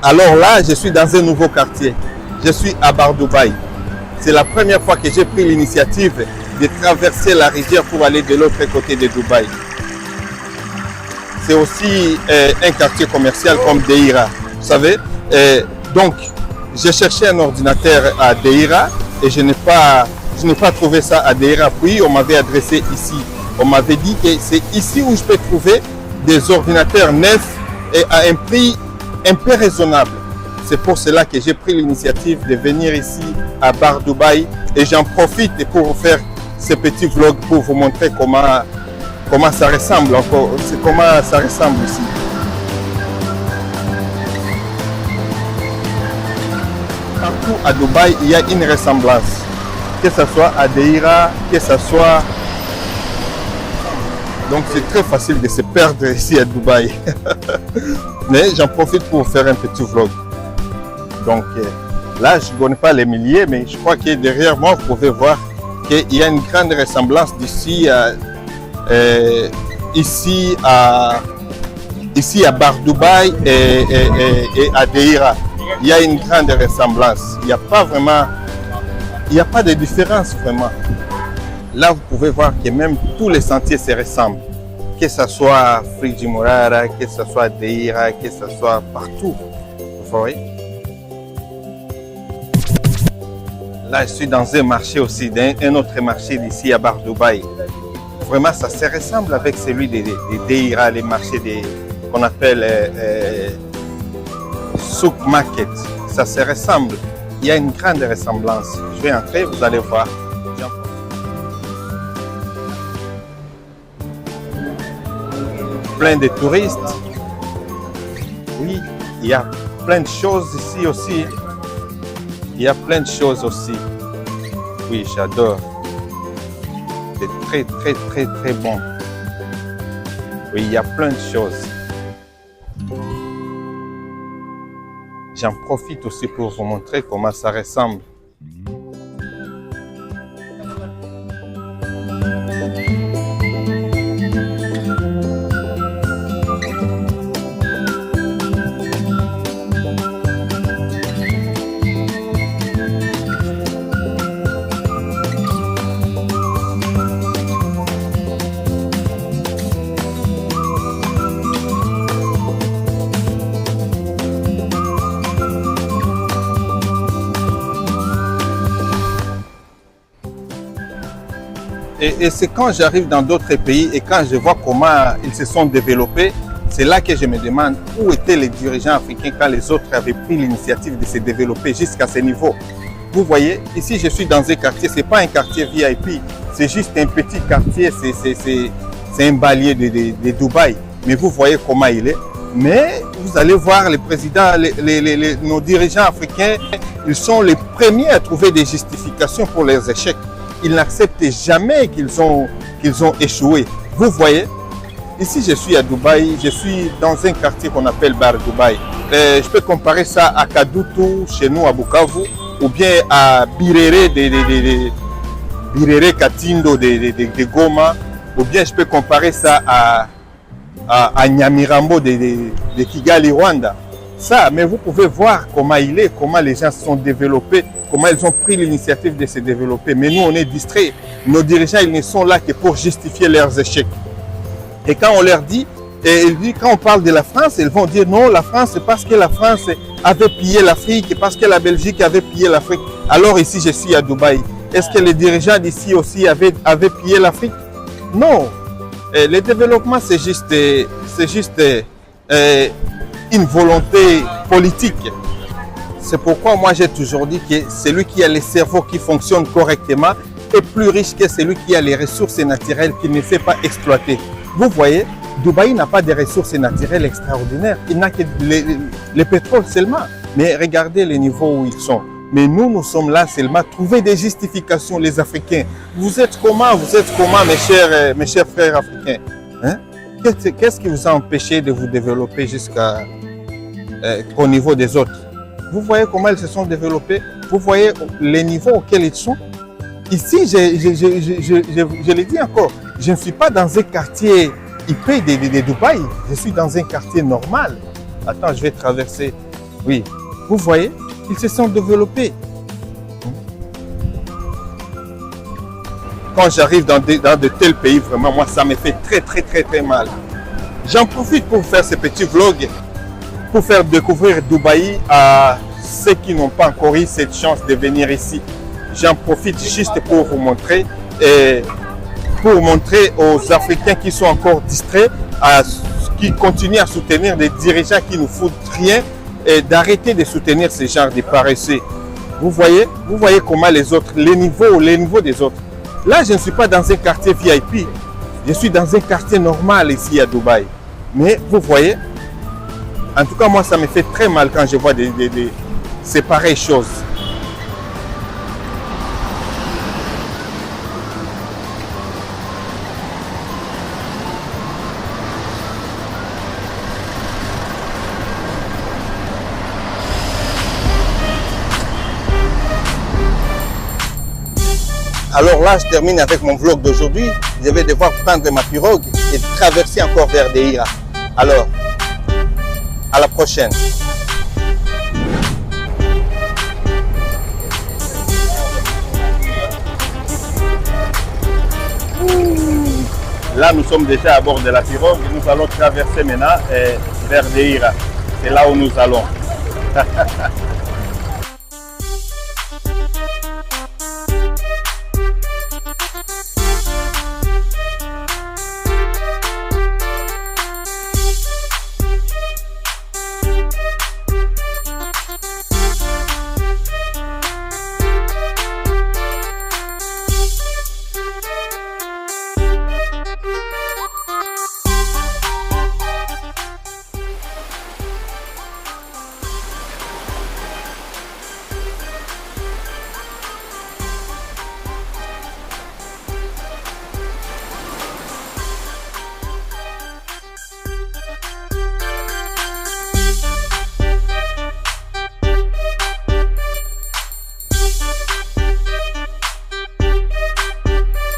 Alors là, je suis dans un nouveau quartier. Je suis à Bar-Dubaï. C'est la première fois que j'ai pris l'initiative de traverser la rivière pour aller de l'autre côté de Dubaï. C'est aussi un quartier commercial comme Deira. Vous savez, donc j'ai cherché un ordinateur à Deira et je n'ai pas trouvé ça à Deira. Puis on m'avait adressé ici. On m'avait dit que c'est ici où je peux trouver des ordinateurs neufs et à un prix un peu raisonnable. C'est pour cela que j'ai pris l'initiative de venir ici à Bar-Dubaï et j'en profite pour faire ce petit vlog pour vous montrer comment ça ressemble encore, comment ça ressemble ici. Partout à Dubaï, il y a une ressemblance. Que ce soit à Deira, que ce soit... Donc c'est très facile de se perdre ici à Dubaï. Mais j'en profite pour faire un petit vlog. Donc là, je ne connais pas les milliers, mais je crois que derrière moi, vous pouvez voir qu'il y a une grande ressemblance d'ici ici à Bar-Dubaï et à Deira. Il y a une grande ressemblance. Il n'y a pas vraiment, il n'y a pas de différence vraiment. Là, vous pouvez voir que même tous les sentiers se ressemblent. Que ce soit Frigi Morara, que ce soit Deira, que ce soit partout. Vous voyez? Là, je suis dans un marché aussi, un autre marché d'ici à Bar-Dubaï. Vraiment, ça se ressemble avec celui de Deira, les marchés qu'on appelle Souk Market. Ça se ressemble. Il y a une grande ressemblance. Je vais entrer, vous allez voir. Plein de touristes. Oui, il y a plein de choses ici aussi. Il y a plein de choses aussi. Oui, j'adore. C'est très bon. Oui, il y a plein de choses. J'en profite aussi pour vous montrer comment ça ressemble. Et c'est quand j'arrive dans d'autres pays et quand je vois comment ils se sont développés, c'est là que je me demande où étaient les dirigeants africains quand les autres avaient pris l'initiative de se développer jusqu'à ce niveau. Vous voyez, ici je suis dans un quartier, ce n'est pas un quartier VIP, c'est juste un petit quartier, c'est un banlieue de Dubaï. Mais vous voyez comment il est. Mais vous allez voir les présidents, nos dirigeants africains, ils sont les premiers à trouver des justifications pour leurs échecs. Ils n'acceptent jamais qu'ils ont échoué. Vous voyez, ici je suis à Dubaï, je suis dans un quartier qu'on appelle Bar-Dubaï. Je peux comparer ça à Kadutu, chez nous à Bukavu, ou bien à Birere, Birere Katindo de Goma, ou bien je peux comparer ça à Nyamirambo de Kigali, Rwanda. Ça, mais vous pouvez voir comment il est, comment les gens se sont développés, comment ils ont pris l'initiative de se développer. Mais nous, on est distraits. Nos dirigeants, ils ne sont là que pour justifier leurs échecs. Et quand on leur dit, quand on parle de la France, ils vont dire non, la France, c'est parce que la France avait pillé l'Afrique, parce que la Belgique avait pillé l'Afrique. Alors ici, je suis à Dubaï. Est-ce que les dirigeants d'ici aussi avaient pillé l'Afrique? Non. Le développement, c'est juste une volonté politique. C'est pourquoi moi j'ai toujours dit que celui qui a le cerveau qui fonctionne correctement est plus riche que celui qui a les ressources naturelles qu'il ne sait pas exploiter. Vous voyez, Dubaï n'a pas de ressources naturelles extraordinaires. Il n'a que le pétrole seulement. Mais regardez les niveaux où ils sont. Mais nous sommes là seulement à trouver des justifications, les Africains. Vous êtes comment, mes chers frères africains, hein? Qu'est-ce qui vous a empêché de vous développer jusqu'au niveau des autres? Vous voyez comment ils se sont développés? Vous voyez les niveaux auxquels ils sont? Ici, je le dis encore, je ne suis pas dans un quartier IP de Dubaï, je suis dans un quartier normal. Attends, je vais traverser Oui, vous voyez, ils se sont développés. Quand j'arrive dans de tels pays, vraiment, moi, ça me fait très mal. J'en profite pour faire ce petit vlog, pour faire découvrir Dubaï à ceux qui n'ont pas encore eu cette chance de venir ici. J'en profite juste pour vous montrer, et pour montrer aux Africains qui sont encore distraits, qui continuent à soutenir des dirigeants qui ne foutent rien, et d'arrêter de soutenir ce genre de paresseux. Vous voyez comment les autres, les niveaux des autres. Là, je ne suis pas dans un quartier VIP, je suis dans un quartier normal ici à Dubaï. Mais vous voyez, en tout cas, moi, ça me fait très mal quand je vois ces pareilles choses. Alors là, je termine avec mon vlog d'aujourd'hui. Je vais devoir prendre ma pirogue et traverser encore vers Deira. Alors, à la prochaine. Là, nous sommes déjà à bord de la pirogue. Nous allons traverser maintenant vers Deira. C'est là où nous allons.